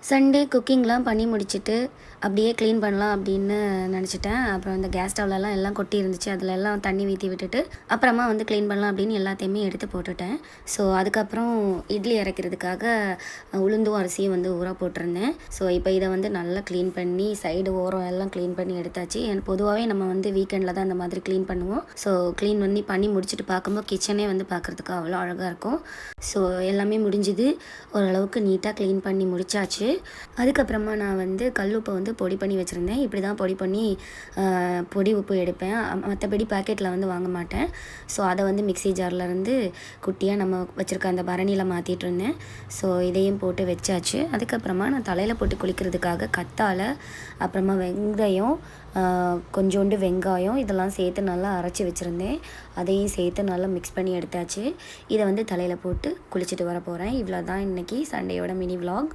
Sunday குக்கிங்லாம் பண்ணி முடிச்சுட்டு அப்படியே க்ளீன் பண்ணலாம் அப்படின்னு நினச்சிட்டேன். அப்புறம் இந்த கேஸ் ஸ்டவ்லலாம் எல்லாம் கொட்டி இருந்துச்சு. அதிலெல்லாம் தண்ணி ஊற்றி விட்டுட்டு அப்புறமா வந்து க்ளீன் பண்ணலாம் அப்படின்னு எல்லாத்தையுமே எடுத்து போட்டுட்டேன். ஸோ அதுக்கப்புறம் இட்லி அரைக்கிறதுக்காக உளுந்தும் அரிசியும் வந்து ஊற போட்டிருந்தேன். ஸோ இப்போ இதை வந்து நல்லா க்ளீன் பண்ணி சைடு ஓரம் எல்லாம் க்ளீன் பண்ணி எடுத்தாச்சு. எனக்கு பொதுவாகவே நம்ம வந்து வீக்கெண்டில் தான் இந்த மாதிரி க்ளீன் பண்ணுவோம். ஸோ க்ளீன் பண்ணி முடிச்சுட்டு பார்க்கும்போது கிச்சனே வந்து பார்க்குறதுக்கு அவ்வளோ அழகாக இருக்கும். ஸோ எல்லாமே முடிஞ்சுது. ஓரளவுக்கு நீட்டாக க்ளீன் பண்ணி முடிச்சாச்சு. அதுக்கப்புறமா நான் வந்து கல் உப்பை வந்து பொடி பண்ணி வச்சுருந்தேன். இப்படி தான் பொடி பண்ணி பொடி உப்பு எடுப்பேன். மற்றபடி பாக்கெட்டில் வந்து வாங்க மாட்டேன். ஸோ அதை வந்து மிக்ஸி ஜார்லேருந்து குட்டியாக நம்ம வச்சுருக்க அந்த பரணியில் மாற்றிட்டு இருந்தேன். ஸோ இதையும் போட்டு வச்சாச்சு. அதுக்கப்புறமா நான் தலையில் போட்டு குளிக்கிறதுக்காக கத்தாழை, அப்புறமா வெந்தயம், கொஞ்சோண்டு வெங்காயம் இதெல்லாம் சேர்த்து நல்லா அரைச்சி வச்சுருந்தேன். அதையும் சேர்த்து நல்லா மிக்ஸ் பண்ணி எடுத்தாச்சு. இதை வந்து தலையில் போட்டு குளிச்சுட்டு வர போகிறேன். இவ்வளோ தான் இன்றைக்கி சண்டேயோட மினி விலாக்.